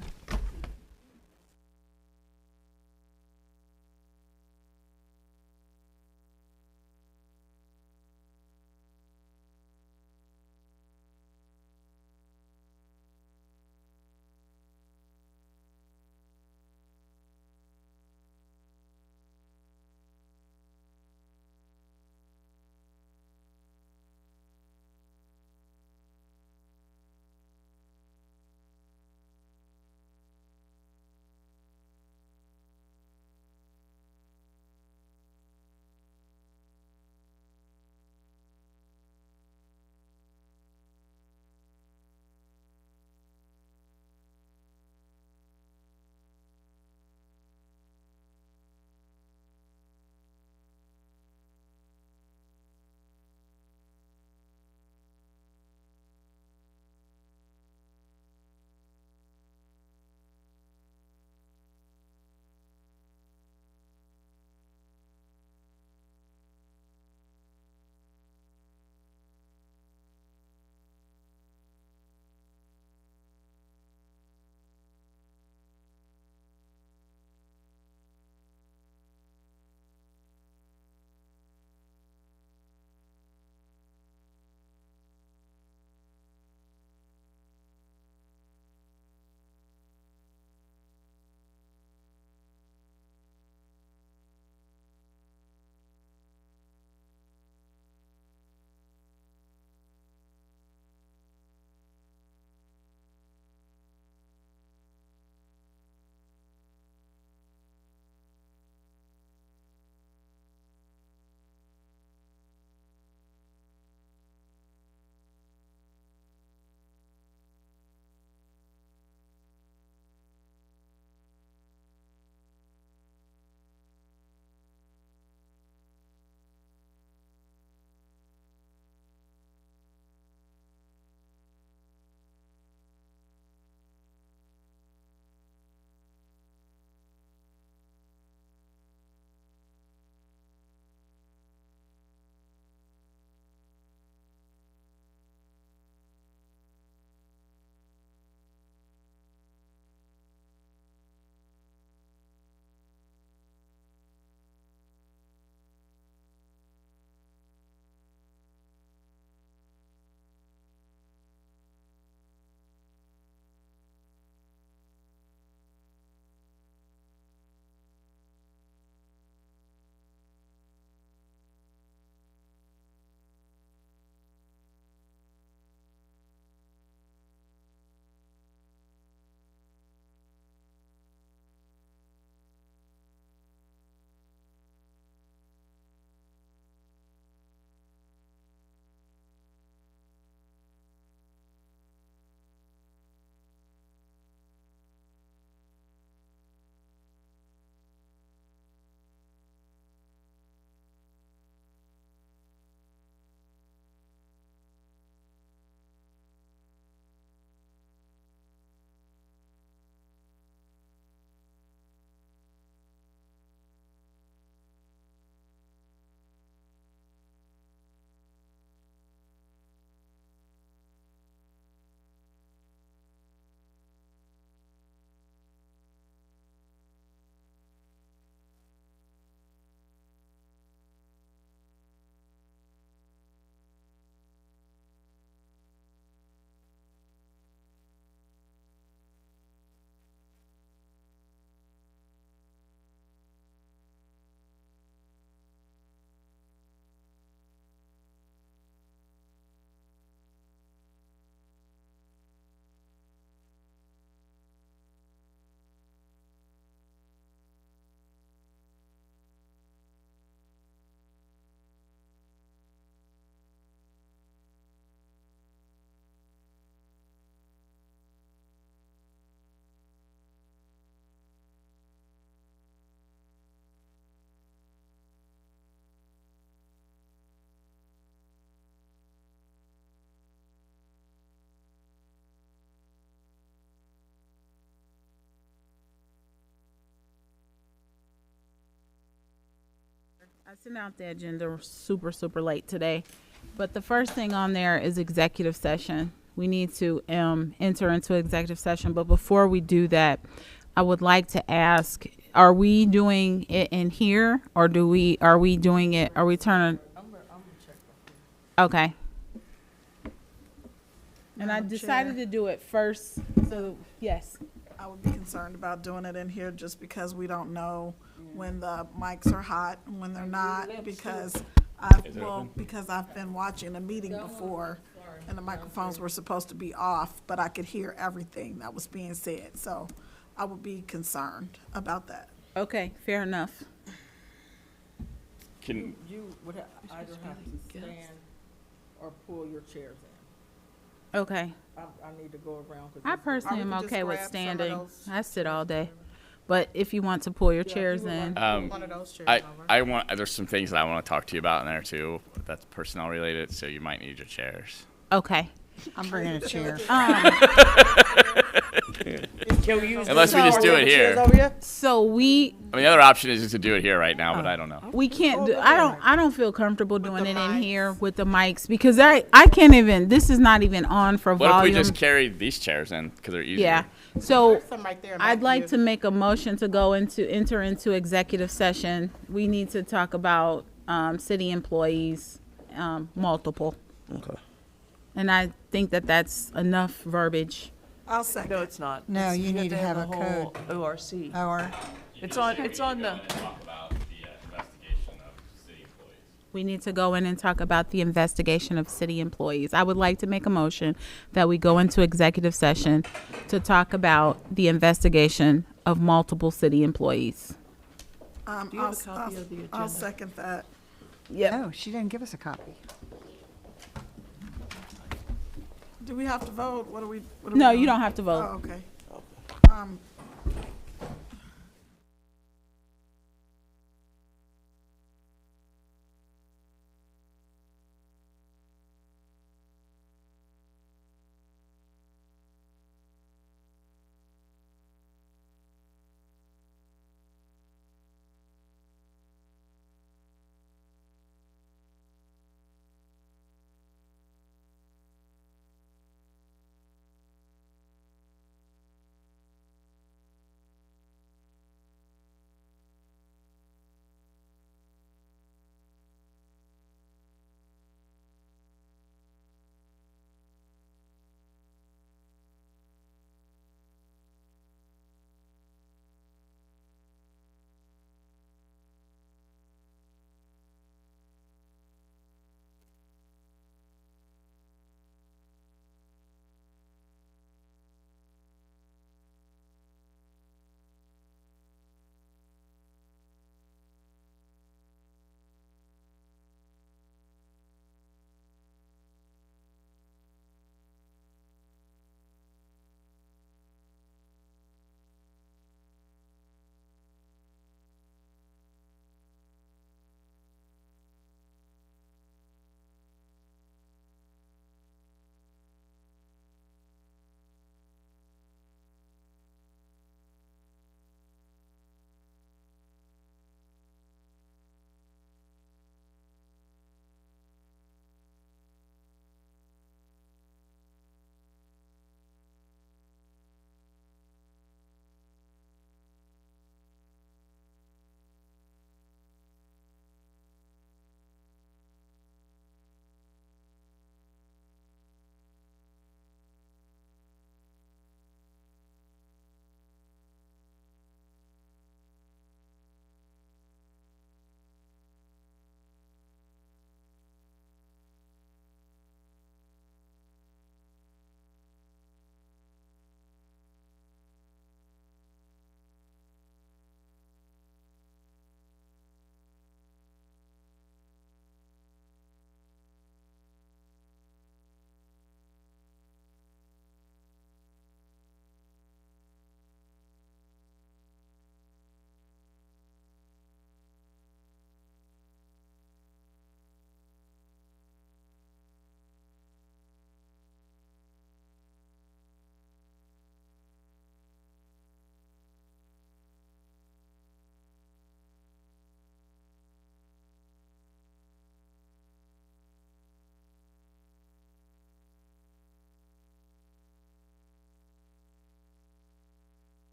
I sent out the agenda super late today, but the first thing on there is executive session. We need to enter into executive session, but before we do that, I would like to ask: are we doing it in here, or are we doing it? Are we turning? Okay. And I Madam decided Chair. to do it first. So yes. I would be concerned about doing it in here just because we don't know when the mics are hot and when they're not, because because I've been watching a meeting before and the microphones were supposed to be off, but I could hear everything that was being said, so I would be concerned about that. Okay. Fair enough. Can You would either have to stand or pull your chairs in. Okay. I need to go around. 'cause I it's- personally Or we am could just okay with grab some of standing. those I sit all day. But if you want to pull your chairs in, One of those chairs I over. I want there's some things that I want to talk to you about in there too. That's personnel related, so you might need your chairs. okay. I'm bringing a chair. Unless we just do it here. So we I mean, the other option is just to do it here right now, but I don't know. we can't do. I don't feel comfortable doing it in here with the mics because I can't even. This is not even on for What volume. if we just carry these chairs in because they're easier? Yeah. So There's some right there. I'd like to make a motion to enter into executive session. We need to talk about city employees, multiple. Okay. And I think that that's enough verbiage. I'll second. No, it's not. No, It's- you need to have the a whole ORC. Or, It's on the, Talk about the investigation of city employees. We need to go in and talk about the investigation of city employees. I would like to make a motion that we go into executive session to talk about the investigation of multiple city employees. Do you have a copy of the I'll agenda? second that. no, she didn't give us a copy. Do we have to vote? What do we? No, you don't have to vote. Oh, okay. Um,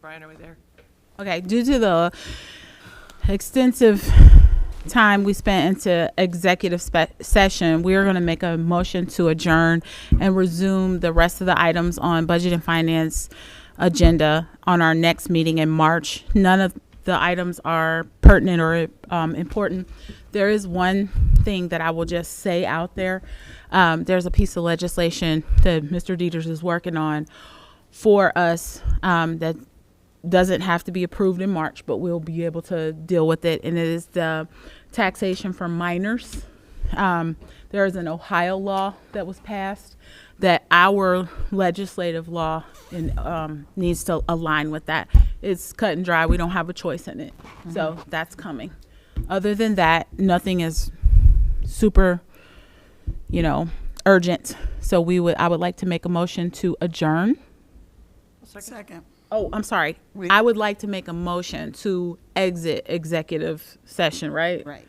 Brian, are we there? Okay, due to the extensive time we spent into executive session, we are going to make a motion to adjourn and resume the rest of the items on budget and finance agenda on our next meeting in March. None of the items are pertinent or important. There is one thing that I will just say out there. There's a piece of legislation that Mr. Dieters is working on for us that doesn't have to be approved in March, but we'll be able to deal with it. And it is the taxation for minors. There is an Ohio law that was passed that our legislative law needs to align with that. It's cut and dry. We don't have a choice in it. So that's coming. Other than that, nothing is super, urgent. So I would like to make a motion to adjourn. Second. Oh, I'm sorry. I would like to make a motion to exit executive session, right? Right.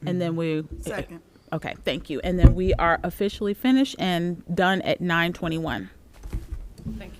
And then we. Second. Okay, thank you. And then we are officially finished and done at 9:21. Thank you.